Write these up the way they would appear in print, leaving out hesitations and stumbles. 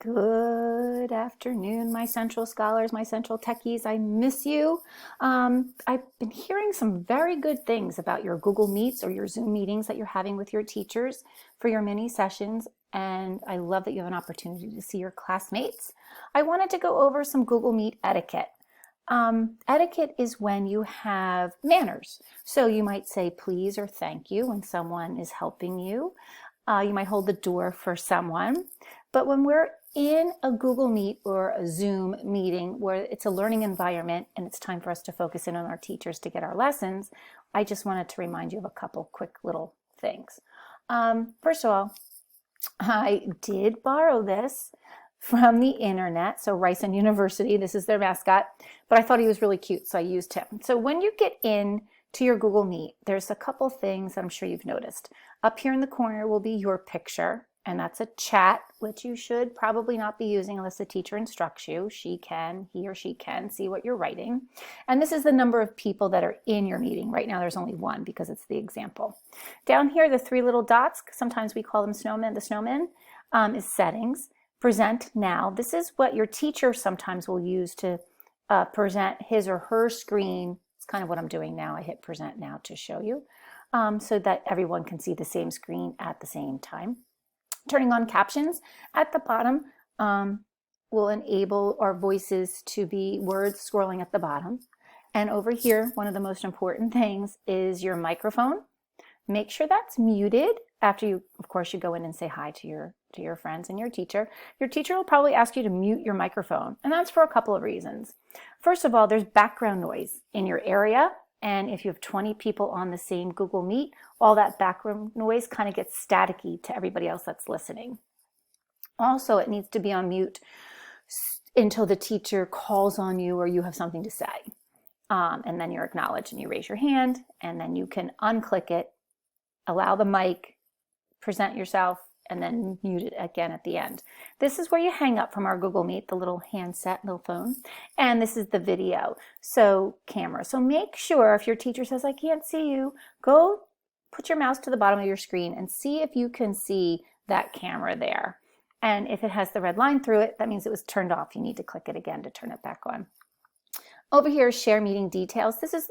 Good afternoon, my Central Scholars, my Central Techies. I miss you. I've been hearing some very good things about your Google Meets or your Zoom meetings that you're having with your teachers for your mini sessions, and I love that you have an opportunity to see your classmates. I wanted to go over some Google Meet etiquette. Etiquette is when you have manners. So you might say please or thank you when someone is helping you. You might hold the door for someone. But when we're in a Google Meet or a Zoom meeting where it's a learning environment and it's time for us to focus in on our teachers to get our lessons, I just wanted to remind you of a couple quick little things. First of all, I did borrow this from the internet. So Ryerson University, this is their mascot, but I thought he was really cute, so I used him. So when you get in to your Google Meet, there's a couple things I'm sure you've noticed. Up here in the corner will be your picture, and that's a chat, which you should probably not be using unless the teacher instructs you. He or she can see what you're writing. And this is the number of people that are in your meeting. Right now there's only one because it's the example. Down here, the three little dots, sometimes we call them snowmen, the snowman, is settings. Present now. This is what your teacher sometimes will use to present his or her screen. It's kind of what I'm doing now. I hit present now to show you so that everyone can see the same screen at the same time. Turning on captions at the bottom will enable our voices to be words scrolling at the bottom. And over here, one of the most important things is your microphone. Make sure that's muted after you, of course, you go in and say hi to your friends and your teacher. Your teacher will probably ask you to mute your microphone, and that's for a couple of reasons. First of all, there's background noise in your area. And if you have 20 people on the same Google Meet, all that background noise kind of gets staticky to everybody else that's listening. Also, it needs to be on mute until the teacher calls on you or you have something to say. And then you're acknowledged and you raise your hand, and then you can unclick it, allow the mic, present yourself, and then mute it again at the end. This is where you hang up from our Google Meet, the little handset, little phone. And this is the video, so camera. So make sure if your teacher says, I can't see you, go put your mouse to the bottom of your screen and see if you can see that camera there. And if it has the red line through it, that means it was turned off. You need to click it again to turn it back on. Over here is share meeting details. This is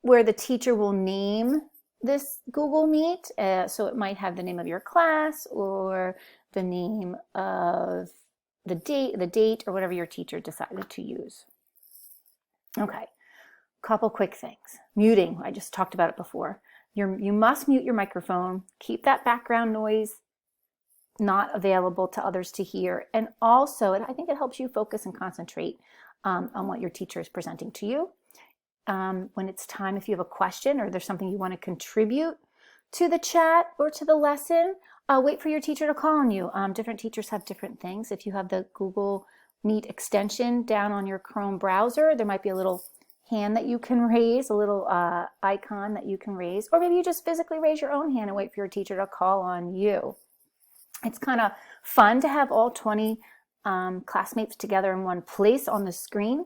where the teacher will name this Google Meet, so it might have the name of your class or the name of the date or whatever your teacher decided to use. Okay, couple quick things. Muting, I just talked about it before. You must mute your microphone, keep that background noise not available to others to hear, and also, I think it helps you focus and concentrate on what your teacher is presenting to you. When it's time, if you have a question or there's something you want to contribute to the chat or to the lesson, wait for your teacher to call on you. Different teachers have different things. If you have the Google Meet extension down on your Chrome browser, there might be a little hand that you can raise, a little icon that you can raise, or maybe you just physically raise your own hand and wait for your teacher to call on you. It's kind of fun to have all 20 classmates together in one place on the screen.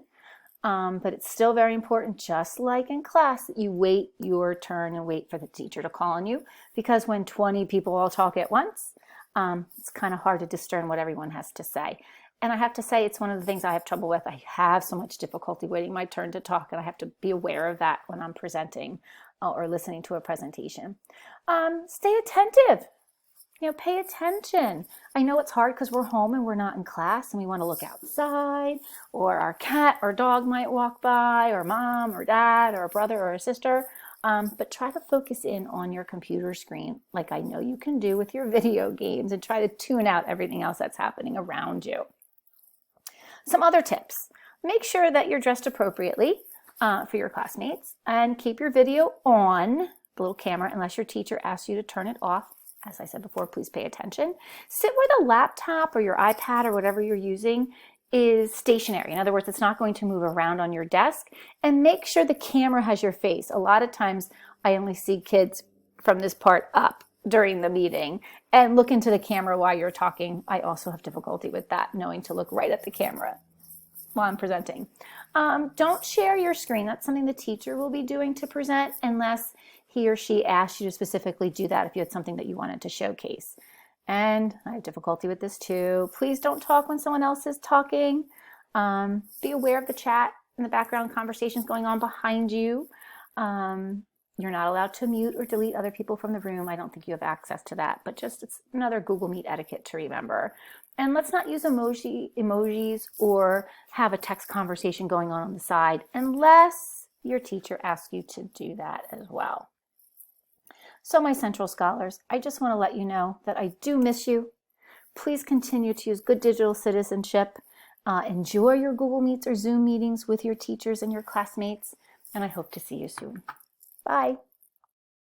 But it's still very important, just like in class, that you wait your turn and wait for the teacher to call on you, because when 20 people all talk at once, it's kind of hard to discern what everyone has to say. And I have to say, it's one of the things I have trouble with. I have so much difficulty waiting my turn to talk, and I have to be aware of that when I'm presenting or listening to a presentation. Stay attentive. Pay attention. I know it's hard because we're home and we're not in class and we want to look outside, or our cat or dog might walk by, or mom or dad or a brother or a sister. But try to focus in on your computer screen like I know you can do with your video games, and try to tune out everything else that's happening around you. Some other tips. Make sure that you're dressed appropriately for your classmates, and keep your video on, the little camera, unless your teacher asks you to turn it off. As I said before, please pay attention. Sit where the laptop or your iPad or whatever you're using is stationary. In other words, it's not going to move around on your desk. And make sure the camera has your face. A lot of times I only see kids from this part up during the meeting, and look into the camera while you're talking. I also have difficulty with that, knowing to look right at the camera while I'm presenting. Don't share your screen. That's something the teacher will be doing to present, unless he or she asked you to specifically do that if you had something that you wanted to showcase. And I have difficulty with this too. Please don't talk when someone else is talking. Be aware of the chat in the background conversations going on behind you. You're not allowed to mute or delete other people from the room. I don't think you have access to that, but just it's another Google Meet etiquette to remember. And let's not use emojis or have a text conversation going on the side unless your teacher asks you to do that as well. So my Central Scholars, I just want to let you know that I do miss you. Please continue to use good digital citizenship. Enjoy your Google Meets or Zoom meetings with your teachers and your classmates, and I hope to see you soon. Bye.